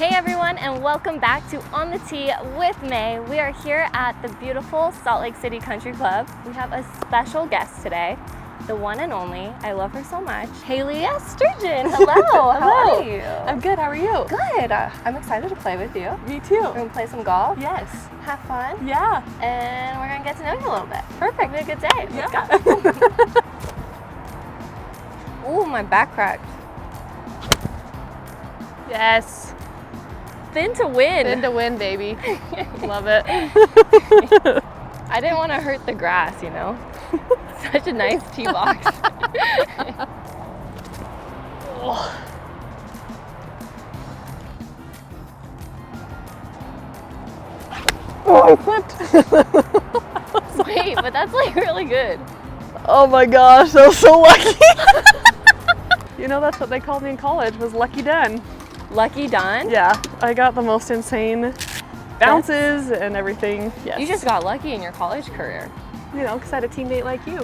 Hey everyone, and welcome back to On the Tee with May. We are here at the beautiful Salt Lake City Country Club. We have a special guest today, the one and only, I love her so much, Haley Sturgeon. Hello, how are you? I'm good, how are you? Good. I'm excited to play with you. Me too. We're gonna play some golf. Yes. Have fun. Yeah. And we're gonna get to know you a little bit. Perfect. Have a good day. Yeah. Let's go. Ooh, my back cracked. Yes. Thin to win. Thin to win, baby. Love it. I didn't want to hurt the grass, you know? Such a nice tee box. Oh, I flipped. Wait, but that's like really good. Oh my gosh, that was so lucky. You know, that's what they called me in college, was Lucky Dunn. Lucky Don? Yeah, I got the most insane bounces and everything. Yes. You just got lucky in your college career. You know, because I had a teammate like you.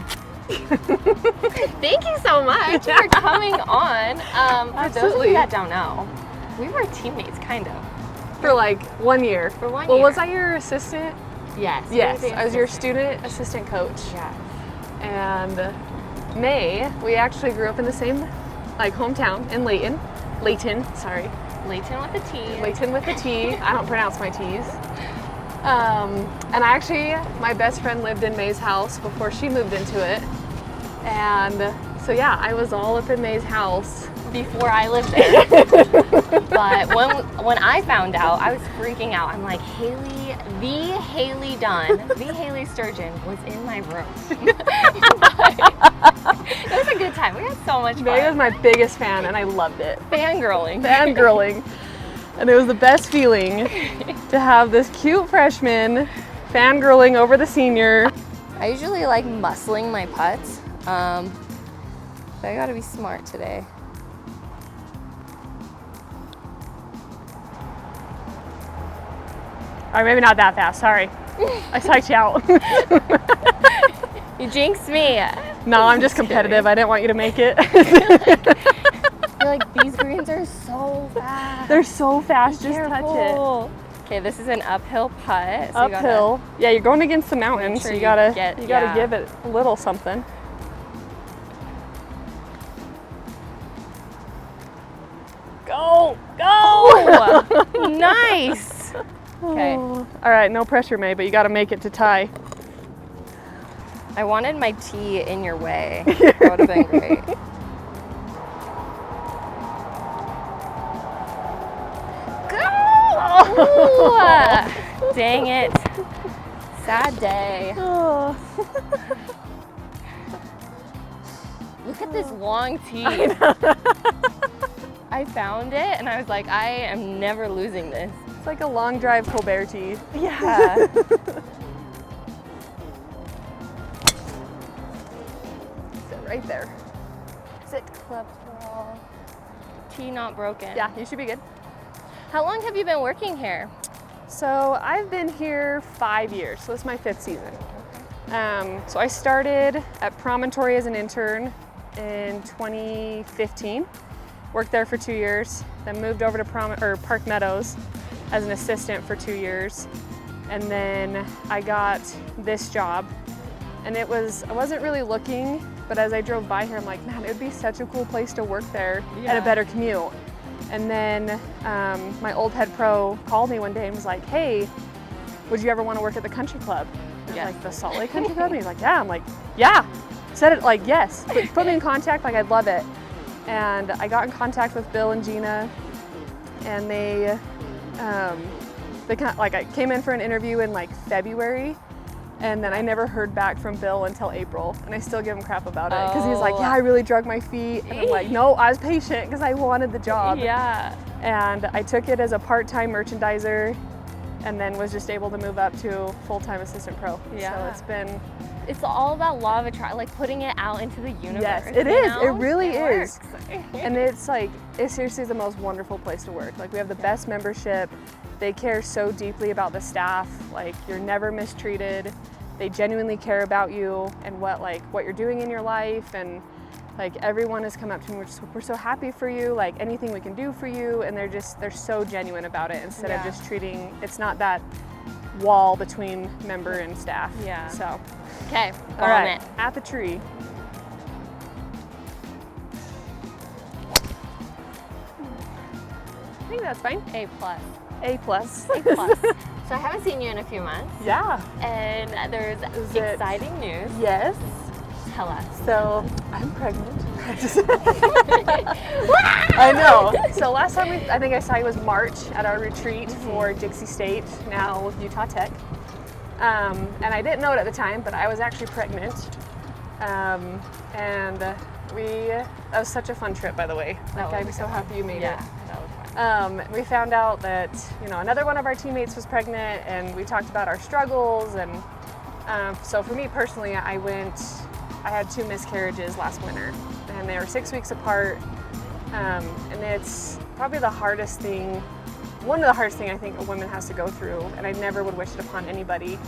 Thank you so much for coming on. For those of you Absolutely. that don't know, we were teammates, kind of. For like 1 year. For 1 Well, year. was I your assistant? Yes. Yes, you were the I was your assistant. student assistant coach. Yes. And May, we actually grew up in the same like hometown in Layton, sorry. Layton with a T. Layton with a T. I don't pronounce my T's. And actually, my best friend lived in May's house before she moved into it. And so yeah, I was all up in May's house. Before I lived there. But when I found out, I was freaking out. I'm like, Haley, the Haley Dunn, the Haley Sturgeon was in my room. It was a good time. We had so much fun. May was my biggest fan and I loved it. Fangirling. Fangirling. And it was the best feeling to have this cute freshman fangirling over the senior. I usually like muscling my putts, but I gotta be smart today. All right, maybe not that fast, sorry. I psyched you out. You jinxed me. No, I'm just competitive. I didn't want you to make it. You're like, these greens are so fast. They're so fast, just touch it. Careful. Okay, this is an uphill putt. So you Uphill. Yeah, you're going against the mountain, sure so you you gotta yeah. give it a little something. Go! Go! gotta... Nice. Okay. All right, no pressure, May, but you gotta make it to tie. I wanted my tee in your way. That would have been great. Go! Ooh, dang it. Sad day. Oh. Look at this long tee. I found it and I was like, I am never losing this. It's like a long drive Colbert tee. Yeah. Sit right there. Sit club crawl. Tee not broken. Yeah, you should be good. How long have you been working here? So I've been here 5 years, so it's my 5th season. So I started at Promontory as an intern in 2015. Worked there for 2 years, then moved over to Park Meadows as an assistant for 2 years. And then I got this job. And I wasn't really looking, but as I drove by here, I'm like, man, it would be such a cool place to work there at a better commute. And then my old head pro called me one day and was like, hey, would you ever want to work at the country club? I was like, the Salt Lake Country Club? And he's like, yeah. I'm like, yeah. Said it like, yes. Put me in contact, like I'd love it. And I got in contact with Bill and Gina, and they kind of, like, I came in for an interview in like February, and then I never heard back from Bill until April, and I still give him crap about it because he's like, yeah, I really drug my feet, and I'm like, no, I was patient because I wanted the job. Yeah. And I took it as a part-time merchandiser, and then was just able to move up to full-time assistant pro. Yeah. So it's all about law of attraction, like putting it out into the universe. yes, it is. know? It really is. Works. And it's like, it's seriously the most wonderful place to work. Like, we have the best membership. They care so deeply about the staff. Like, you're never mistreated. They genuinely care about you and what you're doing in your life. And Like everyone has come up to me, we're so happy for you, like anything we can do for you, and they're so genuine about it instead of just treating, it's not that wall between member and staff. Yeah. So, okay, all right, at the tree. I think that's fine. A plus. A plus. A plus. So I haven't seen you in a few months. Yeah. And there's exciting news. Yes. Tell us. So I'm pregnant. I know. So last time I think I saw you was March at our retreat for Dixie State, now Utah Tech. And I didn't know it at the time, but I was actually pregnant. That was such a fun trip, by the way. Like, I'm so happy you made it. Yeah, that was fun. We found out that, another one of our teammates was pregnant, and we talked about our struggles. And so for me personally, I had 2 miscarriages last winter, and they were 6 weeks apart. And it's probably the hardest thing, one of the hardest things I think a woman has to go through, and I never would wish it upon anybody.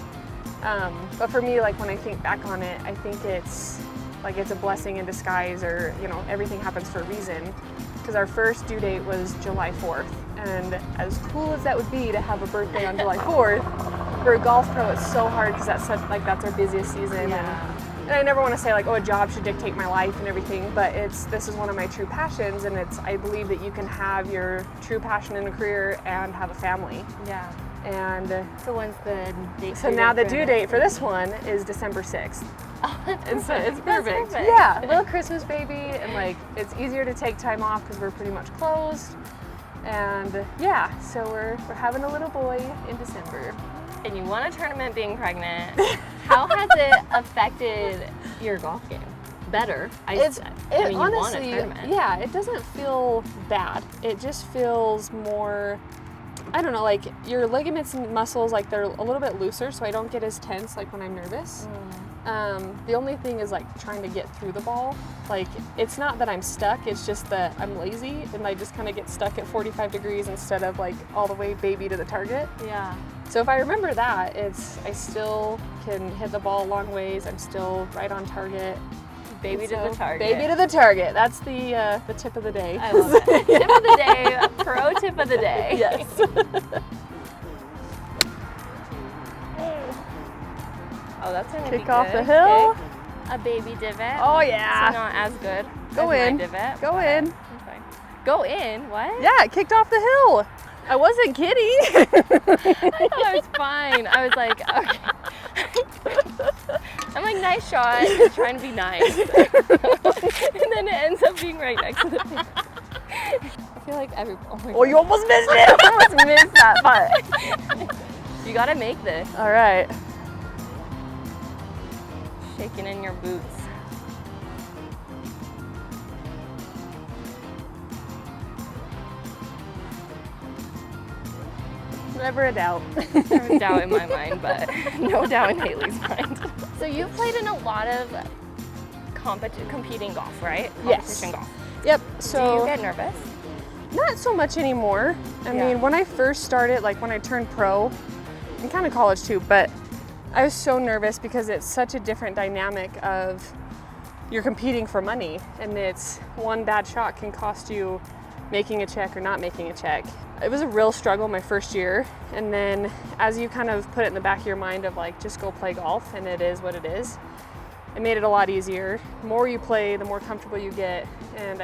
But for me, like when I think back on it, I think it's a blessing in disguise, or everything happens for a reason. Because our first due date was July 4th, and as cool as that would be to have a birthday on July 4th, for a golf pro it's so hard because that's our busiest season. Yeah. And I never want to say like, oh, a job should dictate my life and everything, but this is one of my true passions, and I believe that you can have your true passion in a career and have a family. Yeah. And so when's the date? So now the due date for this one is December 6th. And so it's perfect. Perfect. Yeah, little Christmas baby, and it's easier to take time off because we're pretty much closed. And yeah, so we're having a little boy in December. And you won a tournament being pregnant. How has it affected your golf game? Better. Honestly, you won a tournament. Yeah, it doesn't feel bad. It just feels more, I don't know, like your ligaments and muscles, like they're a little bit looser, so I don't get as tense like when I'm nervous. The only thing is like trying to get through the ball. Like it's not that I'm stuck, it's just that I'm lazy and I just kind of get stuck at 45 degrees instead of like all the way baby to the target. Yeah. So if I remember that, I still can hit the ball a long ways. I'm still right on target. Baby to the target. Baby to the target. That's the tip of the day. I love it. Tip of the day. Pro tip of the day. Yes. Oh, that's gonna be Kick off good. the hill. Okay. A baby divot. Oh yeah. So not as good. Go as in. My divot. Go in. Okay. Go in. What? Yeah, it kicked off the hill. I wasn't kidding. I thought I was fine. I was like, okay. I'm like, nice shot. Just trying to be nice. And then it ends up being right next to the pin. I feel like Oh, you almost missed it. I almost missed that part. You gotta make this. All right. Shaking in your boots. Never a doubt. There's a doubt in my mind, but no doubt in Haley's mind. So you've played in a lot of competing golf, right? Competition golf. Yep. So do you get nervous? Not so much anymore. I mean, when I first started, like when I turned pro, and kind of college too, but I was so nervous because it's such a different dynamic of you're competing for money, and it's one bad shot can cost you making a check or not making a check. It was a real struggle my first year, and then as you kind of put it in the back of your mind of like, just go play golf and it is what it is, it made it a lot easier. The more you play, the more comfortable you get, and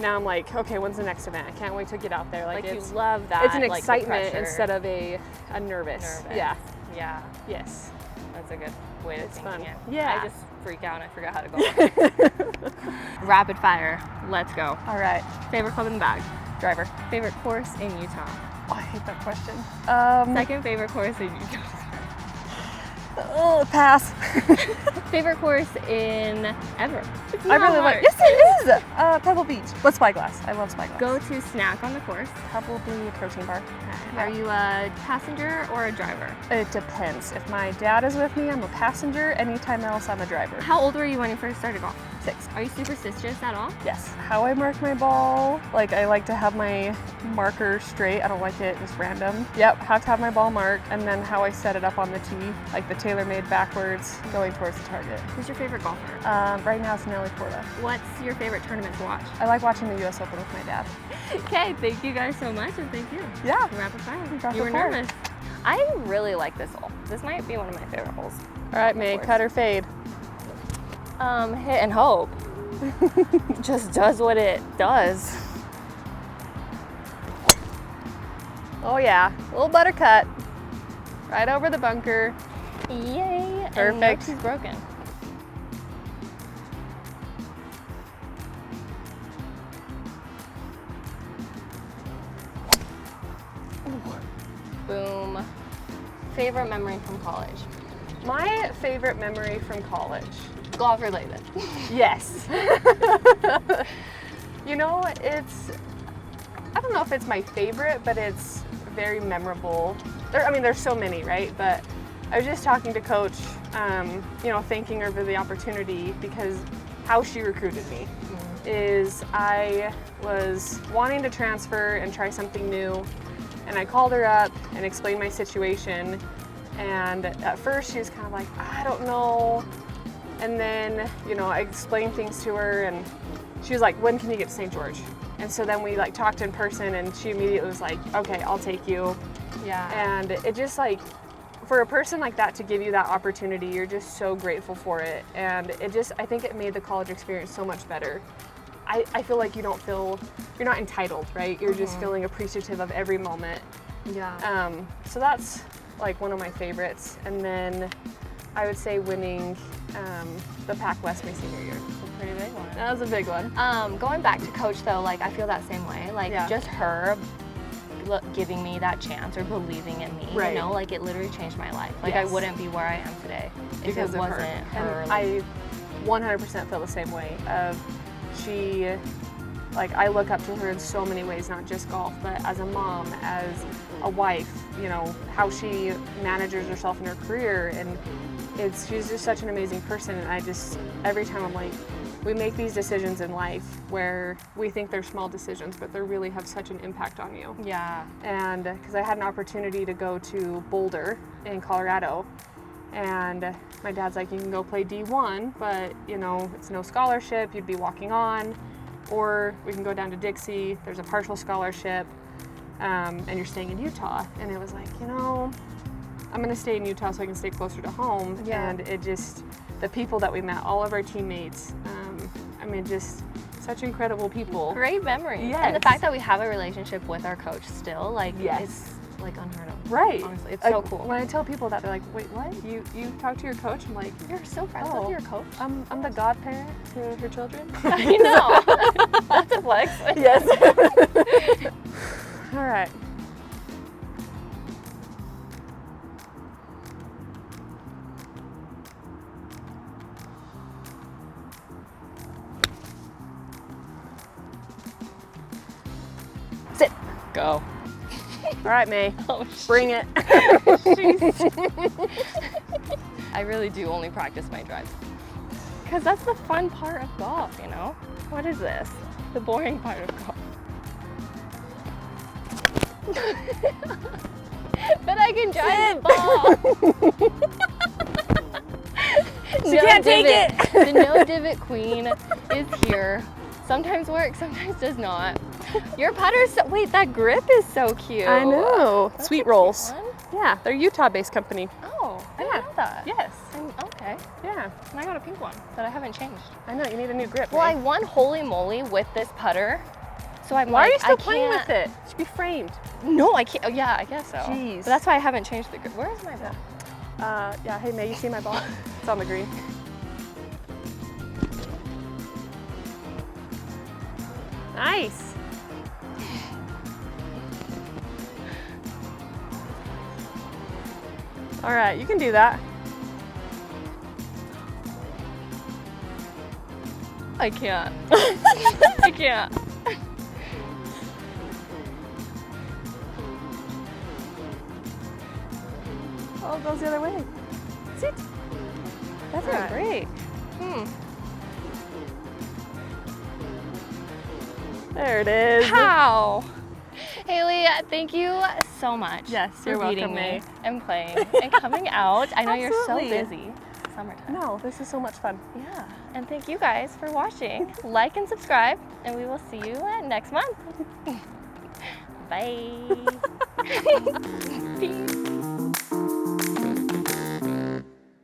now I'm like, okay, when's the next event? I can't wait to get out there. Like you love that. It's an like, excitement instead of a nervous. Yeah. Yeah. Yes. That's a good way to think fun. it. Yeah. I just freak out and I forgot how to go. Rapid fire. Let's go. All right. Favorite club in the bag? Driver. Favorite course in Utah? Oh, I hate that question. Second favorite course in Utah? Oh, pass. Favorite course in ever? I really like. Yes, it is. Pebble Beach. But Spyglass. I love Spyglass. Go to snack on the course. Probably a protein bar. Are you a passenger or a driver? It depends. If my dad is with me, I'm a passenger. Anytime else, I'm a driver. How old were you when you first started golf? 6. Are you superstitious at all? Yes. How I mark my ball, like I like to have my marker straight. I don't like it just random. Yep, have to have my ball marked, and then how I set it up on the tee, like the tailor-made backwards, going towards the target. Who's your favorite golfer? Right now it's Nelly Porta. What's your favorite tournament to watch? I like watching the US Open with my dad. Okay, thank you guys so much, and tip you. Yeah. Rapid fire. Rapid You were fire. nervous. I really like this hole. This might be one of my favorite holes. All right, May, cut or fade? Hit and hope. Just does what it does. Oh yeah, a little butter cut. Right over the bunker. Yay. Perfect. And no tee's broken. Boom. Favorite memory from college? My favorite memory from college. Golf related. Yes. You know, I don't know if it's my favorite, but it's very memorable. There's so many, right? But I was just talking to Coach, thanking her for the opportunity, because how she recruited me is I was wanting to transfer and try something new, and I called her up and explained my situation, and at first she was kind of like, I don't know. And then, I explained things to her, and she was like, when can you get to St. George? And so then we talked in person, and she immediately was like, okay, I'll take you. Yeah. And it just for a person like that to give you that opportunity, you're just so grateful for it. And I think it made the college experience so much better. I feel like you're not entitled, right? You're just feeling appreciative of every moment. Yeah. So that's one of my favorites. And then I would say winning the Pac West my senior year. That's a pretty big one. That was a big one. Going back to Coach though, I feel that same way. Just her giving me that chance or believing in me, right. It literally changed my life. I Yes. wouldn't be where I am today if Because it of wasn't her. And I 100% feel the same way. I look up to her in so many ways, not just golf, but as a mom, as a wife, how she manages herself in her career, and she's just such an amazing person. And every time I'm like, we make these decisions in life where we think they're small decisions, but they really have such an impact on you. Yeah. And because I had an opportunity to go to Boulder in Colorado, and my dad's like, you can go play D1, but it's no scholarship, you'd be walking on, or we can go down to Dixie, there's a partial scholarship, and you're staying in Utah. And it was like, I'm gonna stay in Utah so I can stay closer to home. Yeah. And the people that we met, all of our teammates, just such incredible people. Great memories. Yes. And the fact that we have a relationship with our coach still, Yes. it's unheard of. Right. Honestly, it's so cool. When I tell people that, they're like, wait, what? You talk to your coach? I'm like, You're so friends Oh. with your coach. I'm the godparent to her children. I know. That's a flex. Yes. All right. Sit. Go. All right, May. Oh, Bring it. I really do only practice my drives. Because that's the fun part of golf, What is this? The boring part of golf. But I can drive the ball. She can't take it. The no divot queen is here. Sometimes works, sometimes does not. Your putter's wait, that grip is so cute. I know. That's Sweet a cute rolls. one. Yeah, they're Utah-based company. Oh, I didn't know that. Yes. Okay. Yeah. And I got a pink one that I haven't changed. I know. You need a new grip. Well, I May. won holy moly with this putter. So I'm Why like, are you still I playing can't- with it? It should be framed. No, I can't. Oh, yeah, I guess so. Jeez. But that's why I haven't changed the grip. Where is my ball? Yeah. Hey, May, you see my ball? It's on the green. Nice. All right, you can do that. I can't. I can't. Oh, it goes the other way. Sit. That's All right. great. There it is. How? Haley, thank you so much Yes, for you're meeting welcome, me May. and playing and coming out. I know you're so Absolutely. busy. Summertime. No, this is so much fun. Yeah. And thank you guys for watching. Like and subscribe, and we will see you next month. Bye.